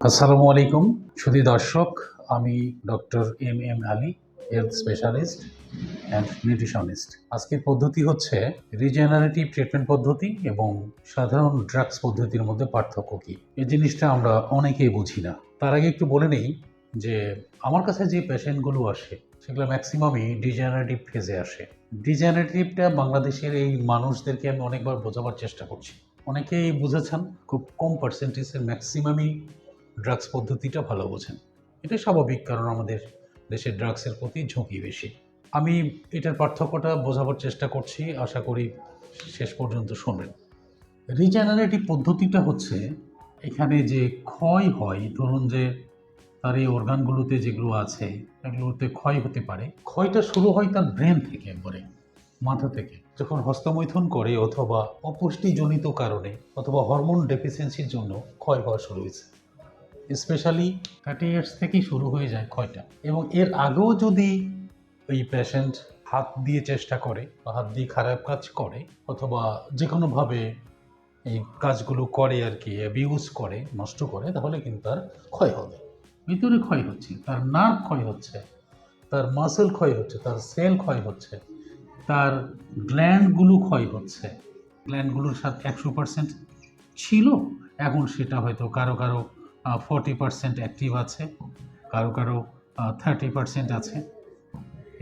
আসসালামু আলাইকুম সুধী দর্শক, আমি doctor M Ali, health specialist and nutritionist. আজকের পদ্ধতি হচ্ছে রিজেনারেটিভ ট্রিটমেন্ট পদ্ধতি এবং সাধারণ ড্রাগস পদ্ধতির মধ্যে পার্থক্য কী। এই জিনিসটা আমরা অনেকেই বুঝি না। তার আগে একটু বলে নেই যে আমার কাছে যে পেশেন্টগুলো আসে সেগুলো ম্যাক্সিমামই ডিজেনারেটিভ ফেজে আসে। ডিজেনারেটিভটা বাংলাদেশের এই মানুষদেরকে আমি অনেকবার বোঝাবার চেষ্টা করছি, অনেকেই বুঝেছেন, খুব কম পার্সেন্টেজের ম্যাক্সিমামই ড্রাগস পদ্ধতিটা ভালো বোঝেন। এটা স্বাভাবিক, কারণ আমাদের দেশের ড্রাগসের প্রতি ঝুঁকি বেশি। আমি এটার পার্থক্যটা বোঝাবার চেষ্টা করছি, আশা করি শেষ পর্যন্ত শুনবেন। রিজেনারেটিভ পদ্ধতিটা হচ্ছে এখানে যে ক্ষয় হয়, ধরুন যে তার এই অর্গানগুলোতে যেগুলো আছে এগুলোতে ক্ষয় হতে পারে। ক্ষয়টা শুরু হয় তার ব্রেন থেকে, একবারে মাথা থেকে, যখন হস্তমৈথুন করে অথবা অপুষ্টিজনিত কারণে অথবা হরমোন ডেফিসিয়েন্সির জন্য ক্ষয় হওয়া শুরু হয়েছে। স্পেশালি 30 ইয়ার্স থেকেই শুরু হয়ে যায় ক্ষয়টা। এবং এর আগেও যদি ওই পেশেন্ট হাত দিয়ে চেষ্টা করে বা হাত দিয়ে খারাপ কাজ করে অথবা যে কোনোভাবে এই কাজগুলো করে আর কি, অ্যাবিউজ করে, নষ্ট করে, তাহলে কিন্তু তার ক্ষয় হবে। ভিতরে ক্ষয় হচ্ছে, তার নার্ভ ক্ষয় হচ্ছে, তার মাসেল ক্ষয় হচ্ছে, তার সেল ক্ষয় হচ্ছে, তার গ্ল্যান্ডগুলো ক্ষয় হচ্ছে। গ্ল্যান্ডগুলোর সাথে 100% ছিল, এখন সেটা হয়তো কারো কারো 40% অ্যাক্টিভ আছে, কারো কারো 30% আছে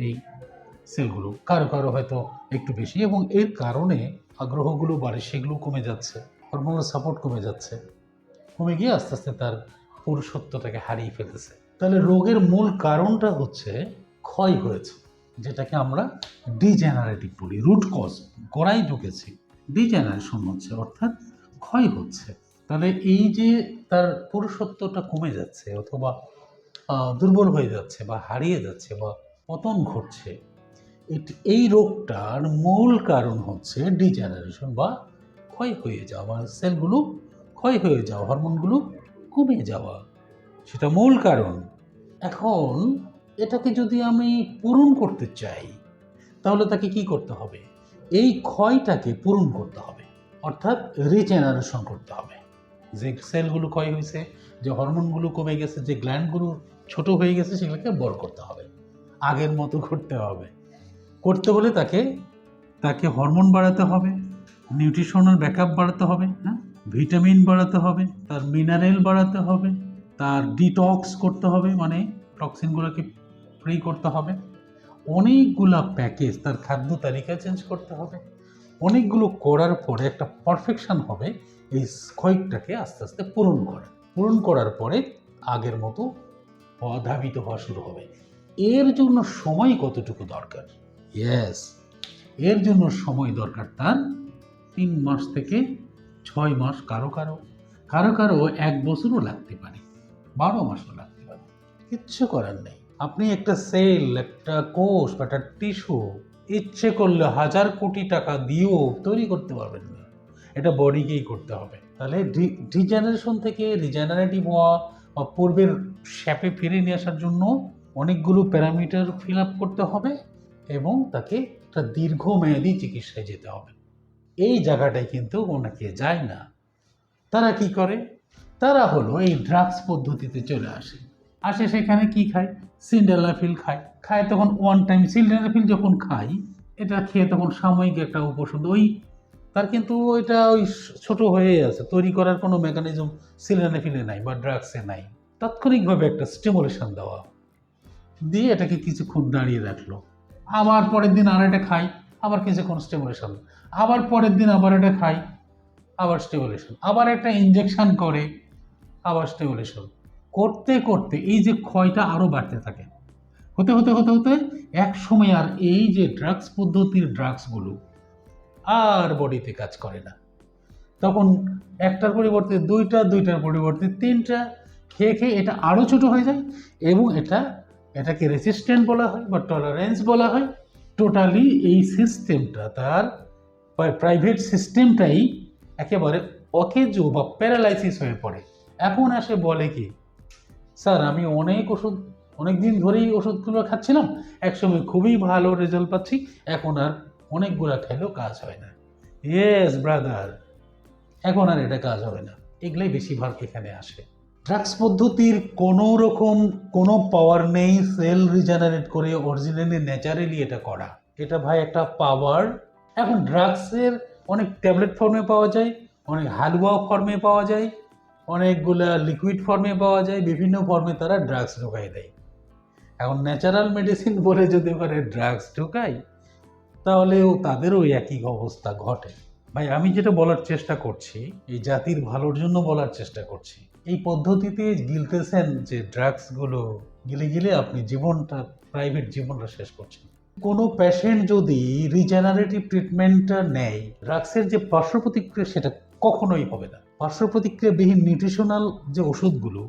এই সেলগুলো, কারো কারো হয়তো একটু বেশি। এবং এর কারণে আগ্রহগুলো বাড়ে, সেগুলো কমে যাচ্ছে, হরমোনাল সাপোর্ট কমে যাচ্ছে, কমে গিয়ে আস্তে আস্তে তার পুরুষত্বটাকে হারিয়ে ফেলতেছে। তাহলে রোগের মূল কারণটা হচ্ছে ক্ষয় হয়েছে, যেটাকে আমরা ডিজেনারেটিভ বলি। রুট কজ, গোড়ায় ঢুকেছি, ডিজেনারেশন হচ্ছে, অর্থাৎ ক্ষয় হচ্ছে। তাহলে এই যে তার পুরুষত্বটা কমে যাচ্ছে অথবা দুর্বল হয়ে যাচ্ছে বা হারিয়ে যাচ্ছে বা পতন ঘটছে, এই রোগটার মূল কারণ হচ্ছে ডিজেনারেশন বা ক্ষয় হয়ে যাওয়া, সেলগুলো ক্ষয় হয়ে যাওয়া, হরমোনগুলো কমে যাওয়া, সেটা মূল কারণ। এখন এটাকে যদি আমি পূরণ করতে চাই, তাহলে তাকে কি করতে হবে? এই ক্ষয়টাকে পূরণ করতে হবে, অর্থাৎ রিজেনারেশন করতে হবে। যে সেলগুলো ক্ষয় হয়েছে, যে হরমোনগুলো কমে গেছে, যে গ্ল্যান্ডগুলো ছোট হয়ে গেছে, সেগুলোকে বড় করতে হবে, আগের মতো করতে হবে। করতে হলে তাকে তাকে হরমোন বাড়াতে হবে, নিউট্রিশনাল ব্যাকআপ বাড়াতে হবে, হ্যাঁ, ভিটামিন বাড়াতে হবে, তার মিনারেল বাড়াতে হবে, তার ডিটক্স করতে হবে, মানে টক্সিনগুলোকে ফ্রি করতে হবে, অনেকগুলা প্যাকেজ, তার খাদ্য তালিকা চেঞ্জ করতে হবে। অনেকগুলো করার পরে একটা পারফেকশন হবে এই ক্ষয়টাকে আস্তে আস্তে পূরণ করার পরে আগের মতো ধাবিত হওয়া শুরু হবে। এর জন্য সময় কতটুকু দরকার? ইয়েস, এর জন্য সময় দরকার তার 3 মাস থেকে 6 মাস, কারো কারো 1 বছরও লাগতে পারে, 12 মাসও লাগতে পারে। কিচ্ছু করার নেই। আপনি একটা সেল, একটা কোষ বা একটা টিস্যু ইচ্ছে করলে 1000 কোটি টাকা দিয়েও তৈরি করতে পারবেন না, এটা বডিকেই করতে হবে। তাহলে ডিজেনারেশন থেকে রিজেনারেটিভ হওয়া বা পূর্বের শ্যাপে ফিরে নিয়ে আসার জন্য অনেকগুলো প্যারামিটার ফিল আপ করতে হবে এবং তাকে একটা দীর্ঘমেয়াদী চিকিৎসায় যেতে হবে। এই জায়গাটায় কিন্তু অনেকে যায় না। তারা কি করে? তারা হলো এই ড্রাগস পদ্ধতিতে চলে আসে সেখানে কি খায়? সিন্ডালাফিল খায় তখন ওয়ান টাইম। সিন্ডালাফিল যখন খাই, এটা খেয়ে তখন সাময়িক একটা উপশম, ওই তার কিন্তু ওইটা ওই ছোট হয়ে আছে, তৈরি করার কোনো মেকানিজম সিন্ডালাফিলে নাই বা ড্রাগসে নাই। তাৎক্ষণিকভাবে একটা স্টিমুলেশন দেওয়া দিয়ে এটাকে কিছুক্ষণ দাঁড়িয়ে রাখলো, আবার পরের দিন আর এটা খাই, আবার কিছুক্ষণ স্টিমুলেশন, আবার পরের দিন আবার এটা খাই, আবার স্টিমুলেশন, আবার একটা ইনজেকশন করে, আবার স্টিমুলেশন করতে করতে এই যে ক্ষয়টা আরও বাড়তে থাকে। হতে হতে হতে হতে এক সময় আর এই যে ড্রাগস পদ্ধতির ড্রাগসগুলো আর বডিতে কাজ করে না। তখন একটার পরিবর্তে দুইটা, দুইটার পরিবর্তে তিনটা, খেয়ে খেয়ে এটা আরও ছোট হয়ে যায় এবং এটাকে রেসিস্ট্যান্ট বলা হয় বা টলারেন্স বলা হয়। টোটালি এই সিস্টেমটা, তার প্রাইভেট সিস্টেমটাই একেবারে অকেজো বা প্যারালাইসিস হয়ে পড়ে। এখন আসে বলে কি, স্যার আমি অনেক দিন ধরেই ওষুধগুলো খাচ্ছিলাম, একসময় খুবই ভালো রেজাল্ট পাচ্ছি, এখন আর অনেকগুলো খেলেও কাজ হয় না। ইয়েস ব্রাদার, এখন আর এটা কাজ হবে না। এগুলাই বেশিরভাগ এখানে আসে। ড্রাগস পদ্ধতির কোনো রকম কোনো পাওয়ার নেই সেল রিজেনারেট করে অরিজিনালি ন্যাচারালি এটা করা। এটা ভাই একটা পাওয়ার। এখন ড্রাগসের অনেক ট্যাবলেট ফর্মে পাওয়া যায়, অনেক হালুয়া ফর্মে পাওয়া যায়, অনেকগুলা লিকুইড ফর্মে পাওয়া যায়, বিভিন্ন ফর্মে তারা ড্রাগস ঢোকাই দেয়। এখন ন্যাচারাল মেডিসিন বলে যদি ওখানে ড্রাগস ঢোকায় তাহলেও তাদেরও একই অবস্থা ঘটে। ভাই আমি যেটা বলার চেষ্টা করছি, এই জাতির ভালোর জন্য বলার চেষ্টা করছি, এই পদ্ধতিতে গিলতেছেন যে ড্রাগসগুলো গিলে গিলে আপনি জীবনটা, প্রাইভেট জীবনটা শেষ করছেন। কোনো পেশেন্ট যদি রিজেনারেটিভ ট্রিটমেন্টটা নেয়, ড্রাগসের যে পার্শ্ব প্রতিক্রিয়া সেটা কখনোই হবে না। পার্শ্ব প্রতিক্রিয়াবিহীন নিউট্রিশনাল যে ওষুধগুলো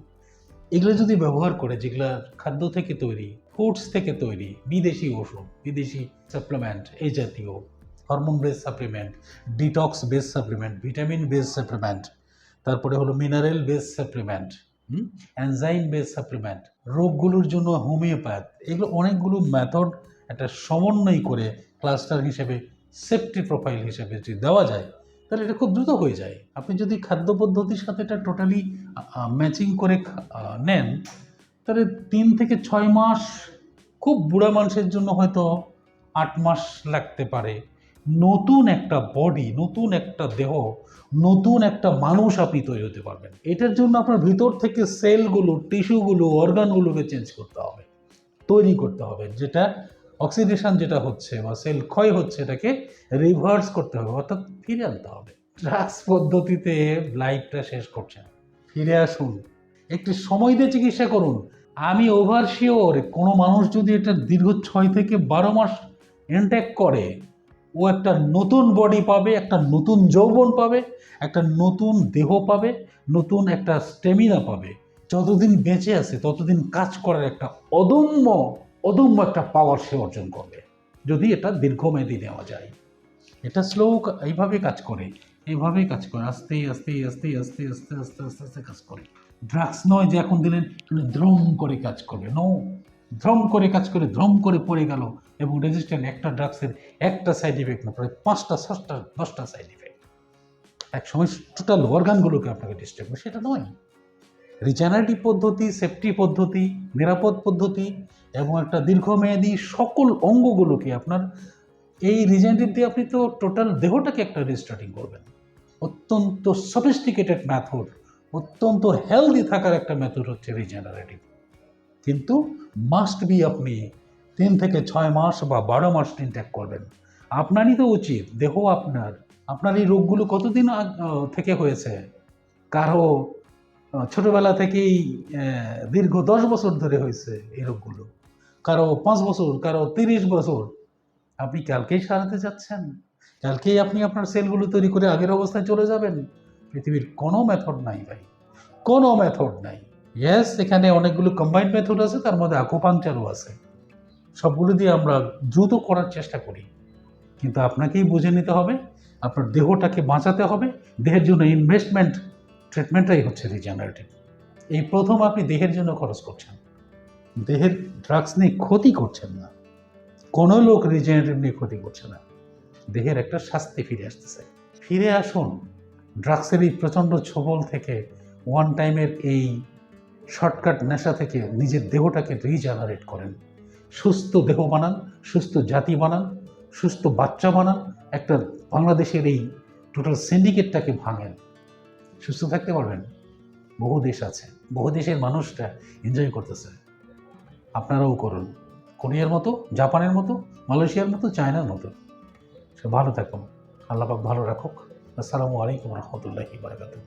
এগুলো যদি ব্যবহার করে, যেগুলো খাদ্য থেকে তৈরি, ফুডস থেকে তৈরি, বিদেশি ওষুধ, বিদেশি সাপ্লিমেন্ট, এই জাতীয় hormone base supplement, detox base supplement, vitamin base supplement, তারপরে হলো mineral base supplement, enzyme base supplement, রোগগুলোর জন্য হোমিওপ্যাথ, এগুলো অনেকগুলো মেথড একটা সমন্বয় করে ক্লাস্টার হিসেবে, সেফটি প্রোফাইল হিসেবে যদি দেওয়া যায় তাহলে এটা খুব দ্রুত হয়ে যায়। আপনি যদি খাদ্য পদ্ধতির সাথে এটা টোটালি ম্যাচিং করে নেন তাহলে 3 থেকে 6 মাস, খুব বুড়া মানুষের জন্য হয়তো 8 মাস লাগতে পারে, নতুন একটা বডি, নতুন একটা দেহ, নতুন একটা মানুষ আপনি তৈরি হতে পারবেন। এটার জন্য আপনার ভিতর থেকে সেলগুলো, টিস্যুগুলো, অর্গানগুলোকে চেঞ্জ করতে হবে, তৈরি করতে হবে। যেটা অক্সিডেশন যেটা হচ্ছে বা সেল ক্ষয় হচ্ছে এটাকে রিভার্স করতে হবে, অর্থাৎ ফিরে আনতে হবে। ড্রাগস পদ্ধতিতে লাইফটা শেষ করছেন, ফিরে আসুন, একটু সময় দিয়ে চিকিৎসা করুন। আমি ওভার শিওর কোনো মানুষ যদি এটা দীর্ঘ 6 থেকে 12 মাস ইনটেক করে, ও একটা নতুন বডি পাবে, একটা নতুন যৌবন পাবে, একটা নতুন দেহ পাবে, নতুন একটা স্টেমিনা পাবে। যতদিন বেঁচে আছে ততদিন কাজ করার একটা অদম্য অদম্য একটা পাওয়ার সে অর্জন করবে, যদি এটা দীর্ঘমেয়াদী নেওয়া যায়। এটা স্লো এইভাবে কাজ করে, এইভাবেই কাজ করে, আস্তে আস্তে আস্তে আস্তে আস্তে আস্তে আস্তে আস্তে কাজ করে। ড্রাগস নয় যে এখন দিলেন ধ্রম করে কাজ করবে, নো, ধ্রম করে কাজ করে ধ্রম করে পড়ে গেল এবং রেজিস্ট্যান্ট একটা ড্রাগসের একটা সাইড ইফেক্ট না, প্রায় 5টা 6টা 10টা সাইড ইফেক্ট, একসময় টোটাল অর্গানগুলোকে আপনাকে ডিস্টার্ব করে, সেটা নয়। রিজেনারেটিভ পদ্ধতি, সেফটি পদ্ধতি, নিরাপদ পদ্ধতি এবং একটা দীর্ঘমেয়াদী সকল অঙ্গগুলোকে আপনার এই রিজেনারেটিভ দিয়ে আপনি তো টোটাল দেহটাকে একটা রিস্টার্টিং করবেন। অত্যন্ত সফিস্টিকেটেড মেথড, অত্যন্ত হেলদি থাকার একটা মেথড হচ্ছে রিজেনারেটিভ। কিন্তু মাস্ট বি আপনি 3 থেকে 6 মাস বা 12 মাস ইনটেক করবেন। আপনারই তো উচিত, দেহ আপনার এই রোগগুলো কতদিন থেকে হয়েছে। কারো ছোটবেলা থেকেই দীর্ঘ 10 বছর ধরে হয়েছে এই রোগগুলো, কারো 5 বছর, কারো 30 বছর। আপনি কালকেই সারাতে যাচ্ছেন, কালকেই আপনি আপনার সেলগুলো তৈরি করে আগের অবস্থায় চলে যাবেন। পৃথিবীর কোনো মেথড নাই ভাই, কোনো মেথড নাই। ইয়েস, এখানে অনেকগুলো কম্বাইন্ড মেথড আছে, তার মধ্যে আকুপাংচারও আছে। সবগুলো দিয়ে আমরা দ্রুত করার চেষ্টা করি, কিন্তু আপনাকেই বুঝে নিতে হবে, আপনার দেহটাকে বাঁচাতে হবে। দেহের জন্য ইনভেস্টমেন্ট ট্রিটমেন্টটাই হচ্ছে রিজেনারেটিভ। এই প্রথম আপনি দেহের জন্য খরচ করছেন, দেহের ড্রাগস নিয়ে ক্ষতি করছেন না। কোনো লোক রিজেনারেটিভ নিয়ে ক্ষতি করছে না, দেহের একটা শাস্তি ফিরে আসতেছে। ফিরে আসুন ড্রাগসের এই প্রচণ্ড ছোবল থেকে, ওয়ান টাইমের এই শর্টকাট নেশা থেকে নিজের দেহটাকে রিজেনারেট করেন, সুস্থ দেহ বানান, সুস্থ জাতি বানান, সুস্থ বাচ্চা বানান, একটা বাংলাদেশের এই টোটাল সিন্ডিকেটটাকে ভাঙেন, সুস্থ থাকতে পারবেন। বহু দেশ আছে, বহু দেশের মানুষরা এনজয় করতেছে, আপনারাও করুন। কোরিয়ার মতো, জাপানের মতো, মালয়েশিয়ার মতো, চায়নার মতো। সে ভালো থাকুন, আল্লাহ পাক ভালো রাখুক। আসসালামু আলাইকুম রহমতুল্লাহি বারাকাতুহু।